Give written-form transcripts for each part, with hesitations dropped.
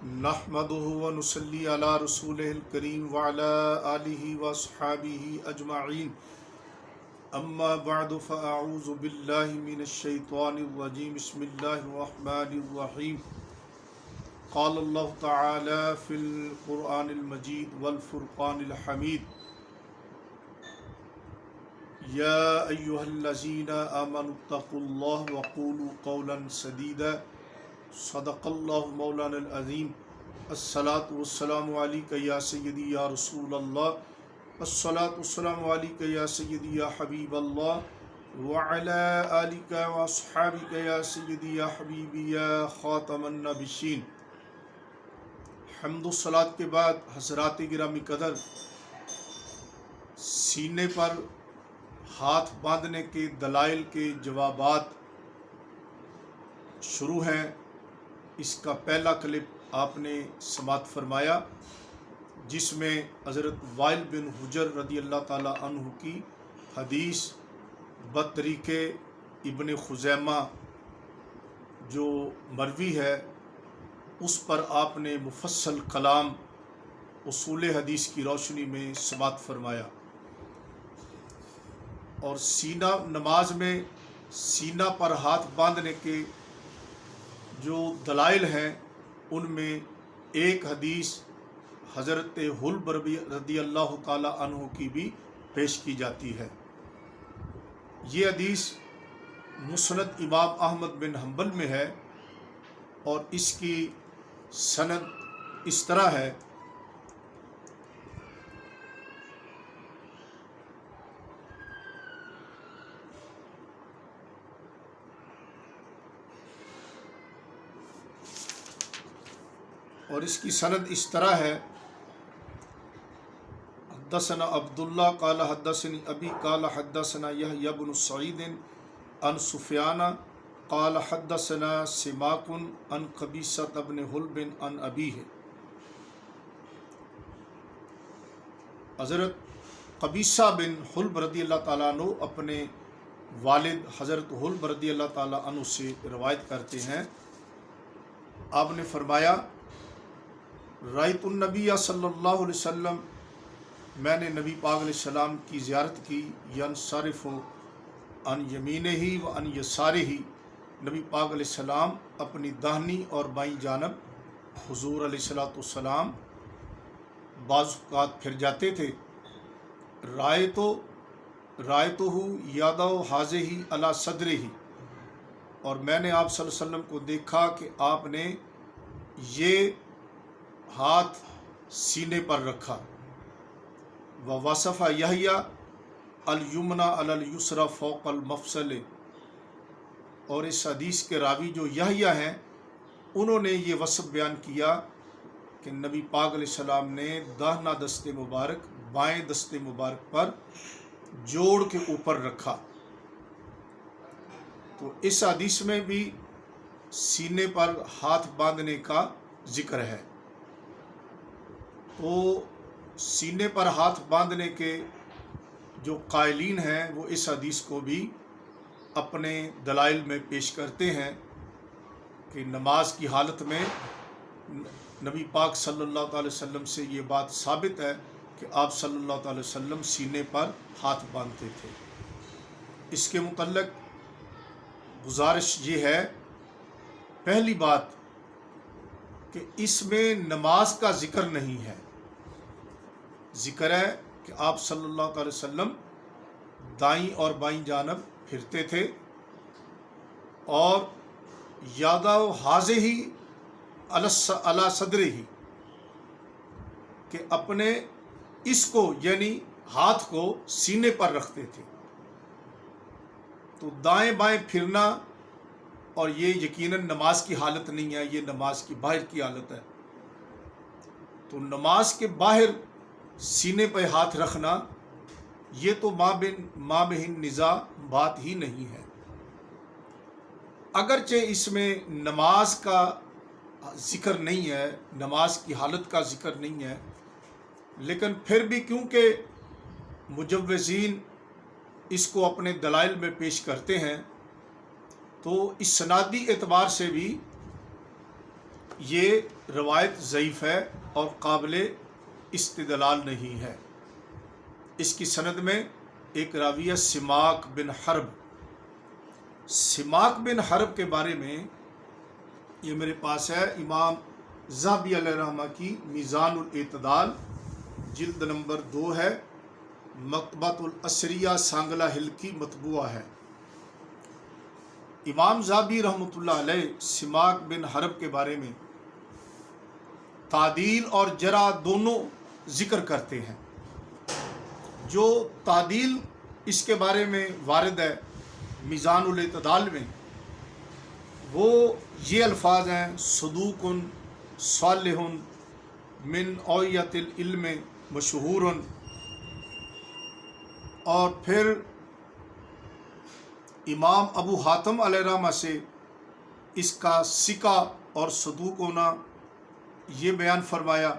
نحمده و نصلی علی رسولہ الکریم وعلی آلہ و اصحابہ اجمعین اما بعد فاعوذ باللہ من الشیطان الرجیم بسم اللہ الرحمن الرحیم قال اللہ تعالی فی القرآن المجید والفرقان الحمید یا ایہا الذین آمنوا اتقوا اللہ وقولوا قولا سدیدا صدق اللہ مولانا العظیم الصلاۃ والسلام علیک یا سیدی یا رسول اللہ الصلاۃ والسلام علیک یا سیدی یا حبیب اللہ وعلی آلک واصحابک یا سیدی یا حبیبی یا خاتم النبیین۔ حمد و صلاۃ کے بعد حضرات گرامی قدر، سینے پر ہاتھ باندھنے کے دلائل کے جوابات شروع ہیں۔ اس کا پہلا کلپ آپ نے سماعت فرمایا، جس میں حضرت وائل بن حجر رضی اللہ تعالی عنہ کی حدیث بطریق ابن خزیمہ جو مروی ہے، اس پر آپ نے مفصل کلام اصول حدیث کی روشنی میں سماعت فرمایا۔ اور سینہ نماز میں سینہ پر ہاتھ باندھنے کے جو دلائل ہیں، ان میں ایک حدیث حضرت حلب رضی اللہ تعالی عنہ کی بھی پیش کی جاتی ہے۔ یہ حدیث مسند امام احمد بن حنبل میں ہے، اور اس کی سند اس طرح ہے: حدثنا عبداللہ قال حدثنی ابی قال حدثنا یحییٰ بن سعید عن سفیان قال حدثنا سماک عن قبیصہ بن حلب عن ابیہ۔ حضرت قبیصہ بن حلب رضی اللہ تعالیٰ عنہ اپنے والد حضرت حلب رضی اللہ تعالیٰ عنہ سے روایت کرتے ہیں۔ آپ نے فرمایا: رأیت النبی صلی اللہ علیہ وسلم، میں نے نبی پاک علیہ السلام کی زیارت کی، ینصرف عن یمینہ و عن یسارہ، نبی پاک علیہ السلام اپنی داہنی اور بائیں جانب حضور علیہ السلام بعض اوقات پھر جاتے تھے۔ رأیتہ یضع ہذہ علی صدرہ، اور میں نے آپ صلی اللہ علیہ وسلم کو دیکھا کہ آپ نے یہ ہاتھ سینے پر رکھا۔ ووصف یحییٰ الیمنی علی الیسری فوق المفصل، اور اس حدیث کے راوی جو یحییٰ ہیں، انہوں نے یہ وصف بیان کیا کہ نبی پاک علیہ السلام نے داہنا دست مبارک بائیں دست مبارک پر جوڑ کے اوپر رکھا۔ تو اس حدیث میں بھی سینے پر ہاتھ باندھنے کا ذکر ہے۔ تو سینے پر ہاتھ باندھنے کے جو قائلین ہیں، وہ اس حدیث کو بھی اپنے دلائل میں پیش کرتے ہیں کہ نماز کی حالت میں نبی پاک صلی اللہ تعالی وسلم سے یہ بات ثابت ہے کہ آپ صلی اللہ تعالی وسلم سینے پر ہاتھ باندھتے تھے۔ اس کے متعلق گزارش یہ ہے، پہلی بات کہ اس میں نماز کا ذکر نہیں ہے۔ ذکر ہے کہ آپ صلی اللہ علیہ وسلم دائیں اور بائیں جانب پھرتے تھے، اور یضع ہذہ علی صدرہ، کہ اپنے اس کو یعنی ہاتھ کو سینے پر رکھتے تھے۔ تو دائیں بائیں پھرنا، اور یہ یقیناً نماز کی حالت نہیں ہے، یہ نماز کی باہر کی حالت ہے۔ تو نماز کے باہر سینے پہ ہاتھ رکھنا، یہ تو ماں بہن نزاع بات ہی نہیں ہے۔ اگرچہ اس میں نماز کا ذکر نہیں ہے، نماز کی حالت کا ذکر نہیں ہے، لیکن پھر بھی کیونکہ مجوزین اس کو اپنے دلائل میں پیش کرتے ہیں، تو اسنادی اعتبار سے بھی یہ روایت ضعیف ہے اور قابل استدلال نہیں ہے۔ اس کی سند میں ایک راوی ہے سماک بن حرب۔ سماک بن حرب کے بارے میں یہ میرے پاس ہے امام ذہبی علیہ رحمہ کی میزان الاعتدال جلد نمبر 2 ہے، مکتبۃ الاسریہ سانگلہ ہل کی مطبوعہ ہے۔ امام ذہبی رحمۃ اللہ علیہ سماک بن حرب کے بارے میں تعدیل اور جرح دونوں ذکر کرتے ہیں۔ جو تعدیل اس کے بارے میں وارد ہے میزان الاعتدال میں، وہ یہ الفاظ ہیں: صدوق صالح من اوعیۃ العلم مشہور، اور پھر امام ابو حاتم علیہ رحمہ سے اس کا ثقہ اور صدوق ہونا یہ بیان فرمایا۔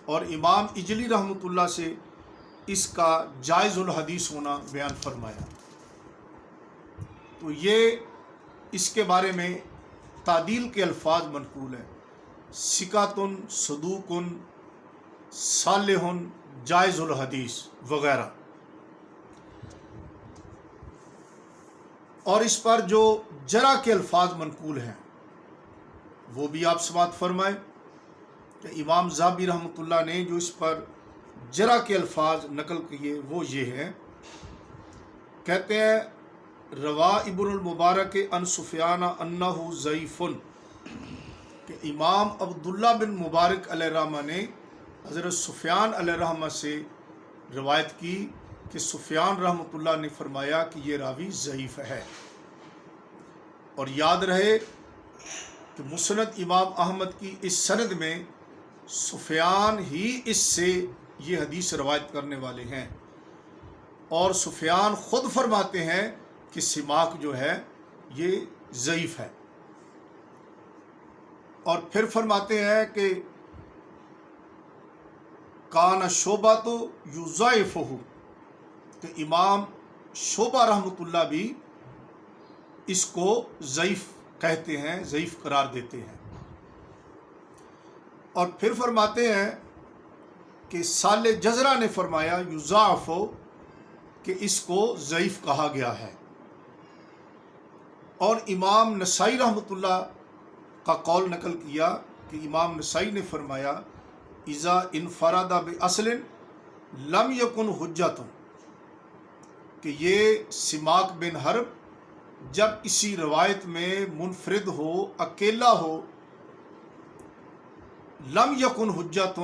اور امام اجلی رحمۃ اللہ سے اس کا جائز الحدیث ہونا بیان فرمایا۔ تو یہ اس کے بارے میں تعدیل کے الفاظ منقول ہیں: ثقۃ، صدوق، صالح، جائز الحدیث وغیرہ۔ اور اس پر جو جرح کے الفاظ منقول ہیں وہ بھی آپ سماعت فرمائیں کہ امام ذہبی رحمۃ اللہ نے جو اس پر جرح کے الفاظ نقل کیے وہ یہ ہیں۔ کہتے ہیں روا ابن المبارک ان سفیان انہ ضعیف، کہ امام عبداللہ بن مبارک علیہ رحمہ نے حضرت سفیان علیہ رحمہ سے روایت کی کہ سفیان رحمۃ اللہ نے فرمایا کہ یہ راوی ضعیف ہے۔ اور یاد رہے کہ مسند امام احمد کی اس سند میں سفیان ہی اس سے یہ حدیث روایت کرنے والے ہیں، اور سفیان خود فرماتے ہیں کہ سماک جو ہے یہ ضعیف ہے۔ اور پھر فرماتے ہیں کہ کان شعبہ تو یضاعفہ، کہ امام شعبہ رحمۃ اللہ بھی اس کو ضعیف کہتے ہیں، ضعیف قرار دیتے ہیں۔ اور پھر فرماتے ہیں کہ صالح جزرہ نے فرمایا یضاعف، کہ اس کو ضعیف کہا گیا ہے۔ اور امام نسائی رحمۃ اللہ کا قول نقل کیا کہ امام نسائی نے فرمایا اذا انفرد باصل لم یکن حجۃ، کہ یہ سماک بن حرب جب کسی روایت میں منفرد ہو، اکیلا ہو، لم یکن حجۃ،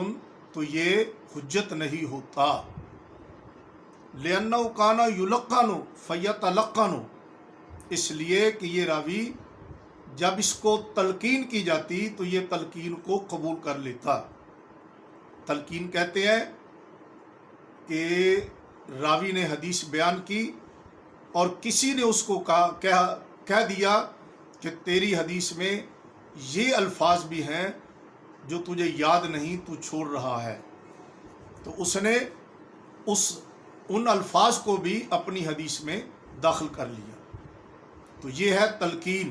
تو یہ حجت نہیں ہوتا۔ لأنہ کان یلقن فیتلقن، اس لیے کہ یہ راوی جب اس کو تلقین کی جاتی تو یہ تلقین کو قبول کر لیتا۔ تلقین کہتے ہیں کہ راوی نے حدیث بیان کی اور کسی نے اس کو کہہ دیا کہ تیری حدیث میں یہ الفاظ بھی ہیں جو تجھے یاد نہیں، تو چھوڑ رہا ہے، تو اس نے ان الفاظ کو بھی اپنی حدیث میں داخل کر لیا۔ تو یہ ہے تلقین۔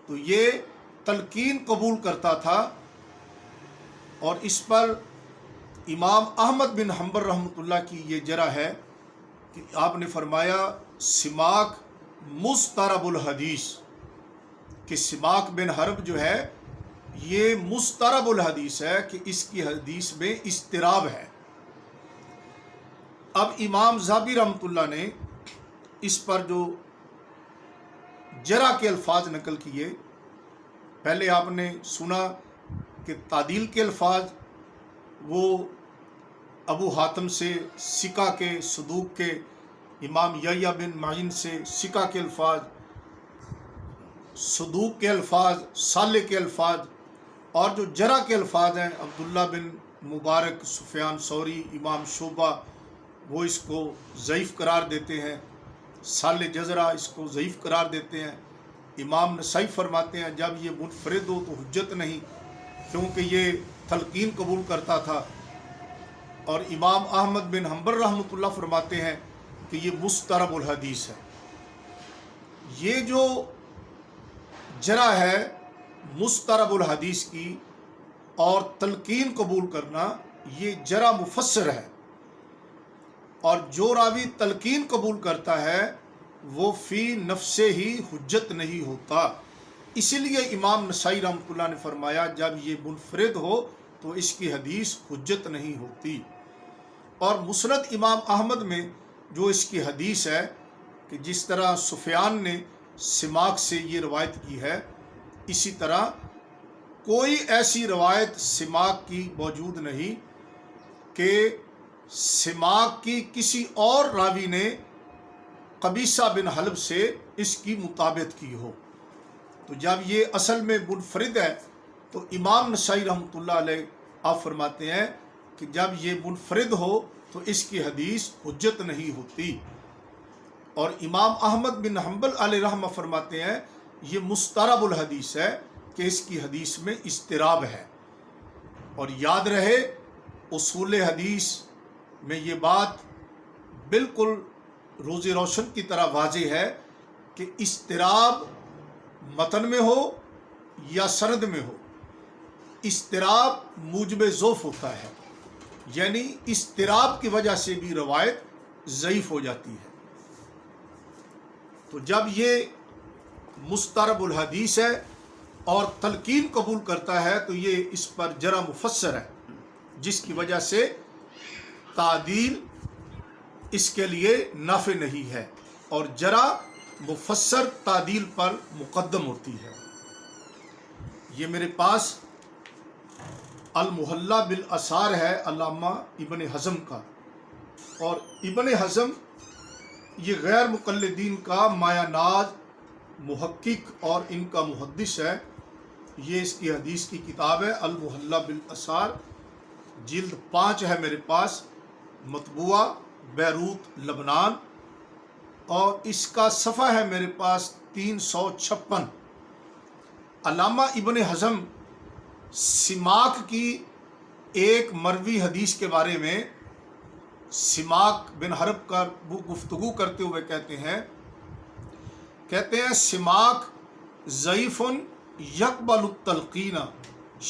تو یہ تلقین قبول کرتا تھا، اور اس پر امام احمد بن حنبل رحمۃ اللہ کی یہ جرح ہے کہ آپ نے فرمایا سماک مضطرب الحدیث، کہ سماک بن حرب جو ہے یہ مضطرب الحدیث ہے، کہ اس کی حدیث میں اضطراب ہے۔ اب امام ذہبی رحمۃ اللہ نے اس پر جو جرح کے الفاظ نقل کیے، پہلے آپ نے سنا کہ تعدیل کے الفاظ وہ ابو حاتم سے ثقہ کے، صدوق کے، امام یحییٰ بن معین سے ثقہ کے الفاظ، صدوق کے الفاظ، صالح کے الفاظ، اور جو جرح کے الفاظ ہیں عبداللہ بن مبارک، سفیان ثوری، امام شعبہ، وہ اس کو ضعیف قرار دیتے ہیں، صالح جزرہ اس کو ضعیف قرار دیتے ہیں۔ امام نسائی فرماتے ہیں جب یہ منفرد ہو تو حجت نہیں، کیونکہ یہ تلقین قبول کرتا تھا۔ اور امام احمد بن حنبل رحمۃ اللہ فرماتے ہیں کہ یہ مضطرب الحدیث ہے۔ یہ جو جرح ہے مسترب الحدیث کی اور تلقین قبول کرنا، یہ جرح مفسر ہے، اور جو راوی تلقین قبول کرتا ہے وہ فی نفسے ہی حجت نہیں ہوتا۔ اسی لیے امام نسائی رحمۃ اللہ نے فرمایا جب یہ منفرد ہو تو اس کی حدیث حجت نہیں ہوتی۔ اور مسند امام احمد میں جو اس کی حدیث ہے کہ جس طرح سفیان نے سماک سے یہ روایت کی ہے، اسی طرح کوئی ایسی روایت سماک کی موجود نہیں کہ سماک کی کسی اور راوی نے قبیصہ بن حلب سے اس کی مطابقت کی ہو۔ تو جب یہ اصل میں منفرد ہے تو امام نسائی رحمۃ اللہ علیہ آپ فرماتے ہیں کہ جب یہ منفرد ہو تو اس کی حدیث حجت نہیں ہوتی۔ اور امام احمد بن حنبل علیہ رحمہ فرماتے ہیں یہ مسترب الحدیث ہے کہ اس کی حدیث میں اضطراب ہے۔ اور یاد رہے اصول حدیث میں یہ بات بالکل روز روشن کی طرح واضح ہے کہ اضطراب متن میں ہو یا سند میں ہو، اضطراب موجب ضعف ہوتا ہے، یعنی اضطراب کی وجہ سے بھی روایت ضعیف ہو جاتی ہے۔ تو جب یہ مسترب الحدیث ہے اور تلقین قبول کرتا ہے تو یہ اس پر جرح مفسر ہے، جس کی وجہ سے تعدیل اس کے لیے نافع نہیں ہے، اور جرح مفسر تعدیل پر مقدم ہوتی ہے۔ یہ میرے پاس المحلہ بالآثار ہے علامہ ابن حزم کا، اور ابن حزم یہ غیر مقلدین کا مایہ ناز محقق اور ان کا محدث ہے۔ یہ اس کی حدیث کی کتاب ہے المحلہ بالآثار، جلد 5 ہے میرے پاس، مطبوعہ بیروت لبنان، اور اس کا صفحہ ہے میرے پاس 356۔ علامہ ابن حزم سماک کی ایک مروی حدیث کے بارے میں سماک بن حرب کا گفتگو کرتے ہوئے کہتے ہیں سماک ضعیف یقبل التلقین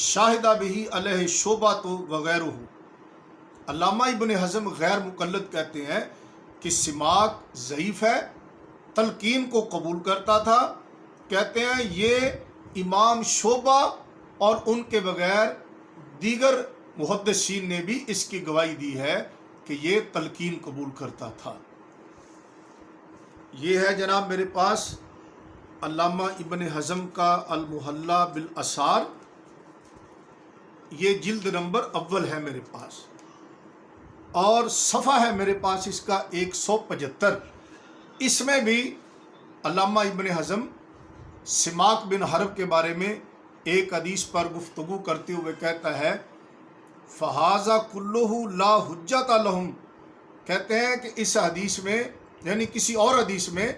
شاہدہ بہ علیہ شعبۃ وغیرہ۔ علامہ ابن حزم غیر مقلد کہتے ہیں کہ سماک ضعیف ہے، تلقین کو قبول کرتا تھا، کہتے ہیں یہ امام شعبہ اور ان کے بغیر دیگر محدثین نے بھی اس کی گواہی دی ہے کہ یہ تلقین قبول کرتا تھا۔ یہ ہے جناب میرے پاس علامہ ابن حزم کا المحلہ بالآثار، یہ جلد نمبر اول ہے میرے پاس، اور صفحہ ہے میرے پاس اس کا 175۔ اس میں بھی علامہ ابن حزم سماک بن حرب کے بارے میں ایک حدیث پر گفتگو کرتے ہوئے کہتا ہے فہذا کلہ لا حجت لہم، کہتے ہیں کہ اس حدیث میں یعنی کسی اور حدیث میں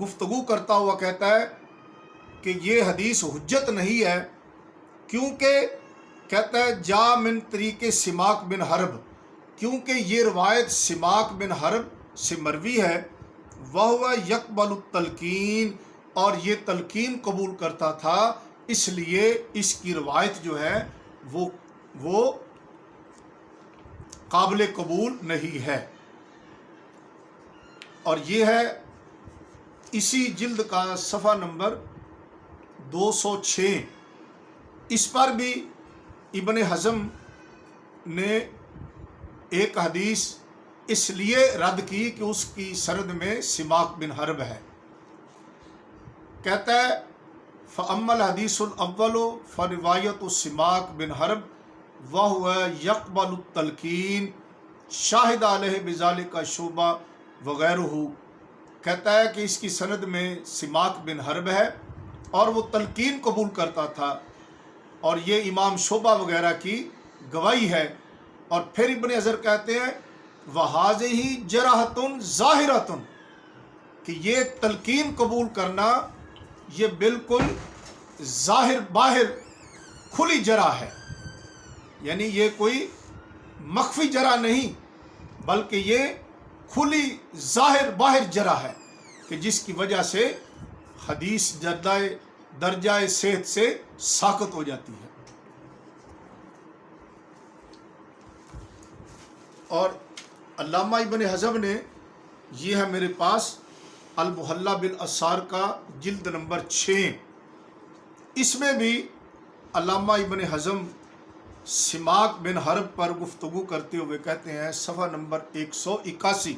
گفتگو کرتا ہوا کہتا ہے کہ یہ حدیث حجت نہیں ہے، کیونکہ کہتا ہے جا من طریق سماک بن حرب، کیونکہ یہ روایت سماک بن حرب سے مروی ہے، وہو یقبل التلقین، اور یہ تلقین قبول کرتا تھا، اس لیے اس کی روایت جو ہے وہ قابل قبول نہیں ہے۔ اور یہ ہے اسی جلد کا صفحہ نمبر 206۔ اس پر بھی ابن حزم نے ایک حدیث اس لیے رد کی کہ اس کی سند میں سماک بن حرب ہے۔ کہتا ہے فَأَمَّا الْحَدِيثُ الْأَوَّلُ فَرِوَایَةُ سِمَاک بن حرب وَهُوَ يَقْبَلُ التَّلْقِينَ شاہد علیہ بذالک شعبہ وغیرہ۔ کہتا ہے کہ اس کی سند میں سماک بن حرب ہے اور وہ تلقین قبول کرتا تھا، اور یہ امام شعبہ وغیرہ کی گواہی ہے۔ اور پھر ابن حجر کہتے ہیں وَهَذِهِ جَرَحَةٌ ظَاہِرَةٌ، کہ یہ تلقین قبول کرنا یہ بالکل ظاہر باہر کھلی جرح ہے، یعنی یہ کوئی مخفی جرح نہیں بلکہ یہ کھلی ظاہر باہر جرح ہے کہ جس کی وجہ سے حدیث درجہ صحت سے ساقط ہو جاتی ہے۔ اور علامہ ابن حزم نے، یہ ہے میرے پاس المحلہ بالآثار کا جلد نمبر 6، اس میں بھی علامہ ابن حزم سماک بن حرب پر گفتگو کرتے ہوئے کہتے ہیں، صفحہ نمبر 181،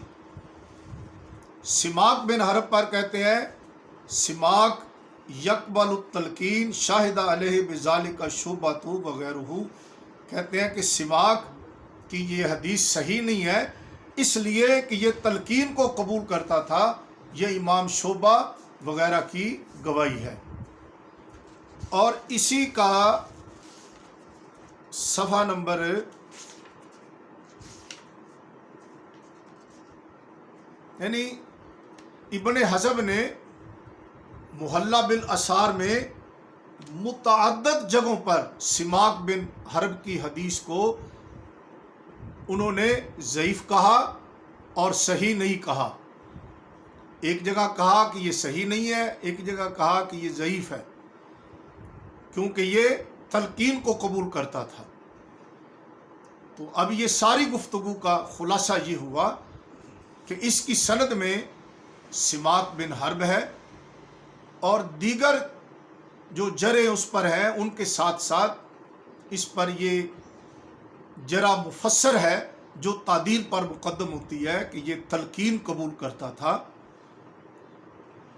سماک بن حرب پر کہتے ہیں، سماک یقبل التلقین شاہد علیہ بذالک شعبۃ وغیرہ، کہتے ہیں کہ سماک کی یہ حدیث صحیح نہیں ہے، اس لیے کہ یہ تلقین کو قبول کرتا تھا، یہ امام شعبہ وغیرہ کی گواہی ہے۔ اور اسی کا صفحہ نمبر یعنی ابن حزم نے محلہ بالآثار میں متعدد جگہوں پر سماک بن حرب کی حدیث کو انہوں نے ضعیف کہا اور صحیح نہیں کہا۔ ایک جگہ کہا کہ یہ صحیح نہیں ہے، ایک جگہ کہا کہ یہ ضعیف ہے، کیونکہ یہ تلقین کو قبول کرتا تھا۔ تو اب یہ ساری گفتگو کا خلاصہ یہ ہوا کہ اس کی سند میں سماک بن حرب ہے، اور دیگر جو جرح اس پر ہیں ان کے ساتھ ساتھ اس پر یہ جرح مفسر ہے جو تعدیل پر مقدم ہوتی ہے کہ یہ تلقین قبول کرتا تھا،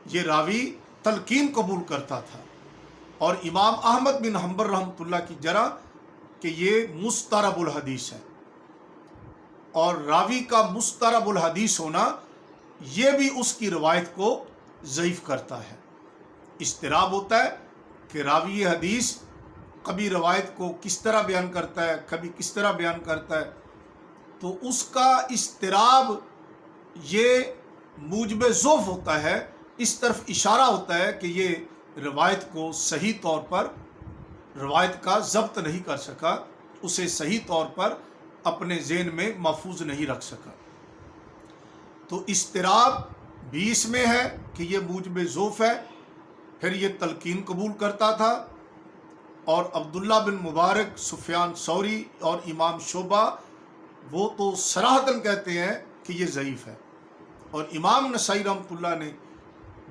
یہ راوی تلقین قبول کرتا تھا۔ اور امام احمد بن حنبل رحمۃ اللہ کی جرح کہ یہ مسترب الحدیث ہے، اور راوی کا مسترب الحدیث ہونا یہ بھی اس کی روایت کو ضعیف کرتا ہے۔ اضطراب ہوتا ہے کہ راوی حدیث کبھی روایت کو کس طرح بیان کرتا ہے، کبھی کس طرح بیان کرتا ہے، تو اس کا اضطراب یہ موجب ضعف ہوتا ہے، اس طرف اشارہ ہوتا ہے کہ یہ روایت کو صحیح طور پر روایت کا ضبط نہیں کر سکا، اسے صحیح طور پر اپنے ذہن میں محفوظ نہیں رکھ سکا۔ تو اضطراب بھی اس میں ہے کہ یہ موجب ضعف ہے، پھر یہ تلقین قبول کرتا تھا، اور عبداللہ بن مبارک، سفیان ثوری اور امام شعبہ وہ تو صراحتاً کہتے ہیں کہ یہ ضعیف ہے۔ اور امام نسائی رحمۃ اللہ نے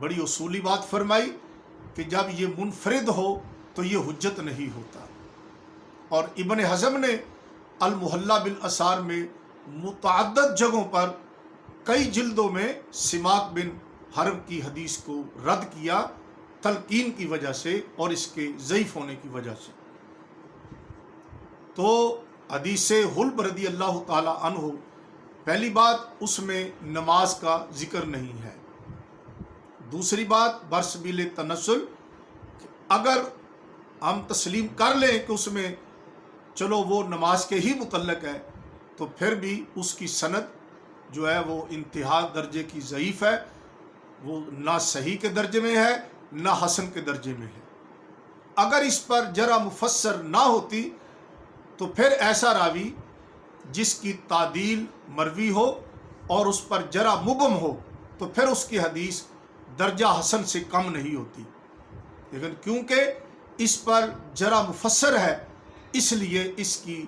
بڑی اصولی بات فرمائی کہ جب یہ منفرد ہو تو یہ حجت نہیں ہوتا۔ اور ابن حزم نے المحلہ بالآثار میں متعدد جگہوں پر کئی جلدوں میں سماک بن حرب کی حدیث کو رد کیا، تلقین کی وجہ سے اور اس کے ضعیف ہونے کی وجہ سے۔ تو حدیث حلب رضی اللہ تعالی عنہ، پہلی بات اس میں نماز کا ذکر نہیں ہے۔ دوسری بات برسبیل تنزل، اگر ہم تسلیم کر لیں کہ اس میں چلو وہ نماز کے ہی متعلق ہے، تو پھر بھی اس کی سند جو ہے وہ انتہا درجے کی ضعیف ہے، وہ نہ صحیح کے درجے میں ہے نہ حسن کے درجے میں ہے۔ اگر اس پر جرح مفسر نہ ہوتی تو پھر ایسا راوی جس کی تعدیل مروی ہو اور اس پر جرح مبہم ہو تو پھر اس کی حدیث درجہ حسن سے کم نہیں ہوتی، لیکن کیونکہ اس پر جرح مفسر ہے اس لیے اس کی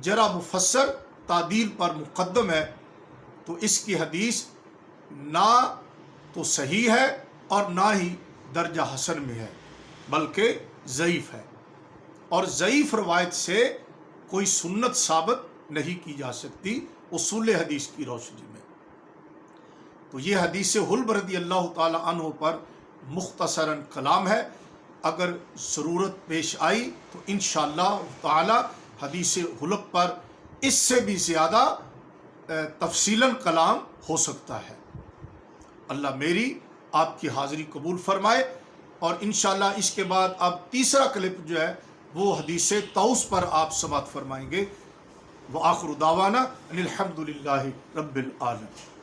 جرح مفسر تعدیل پر مقدم ہے، تو اس کی حدیث نہ تو صحیح ہے اور نہ ہی درجہ حسن میں ہے، بلکہ ضعیف ہے۔ اور ضعیف روایت سے کوئی سنت ثابت نہیں کی جا سکتی اصول حدیث کی روشنی میں۔ تو یہ حدیث حلب رضی اللہ تعالی عنہ پر مختصراً کلام ہے، اگر ضرورت پیش آئی تو انشاءاللہ تعالی حدیث حلب پر اس سے بھی زیادہ تفصیلاً کلام ہو سکتا ہے۔ اللہ میری آپ کی حاضری قبول فرمائے، اور انشاءاللہ اس کے بعد اب تیسرا کلپ جو ہے وہ حدیث طاؤس پر آپ سماعت فرمائیں گے۔ وآخر دعوانا ان الحمد للہ رب العالمین۔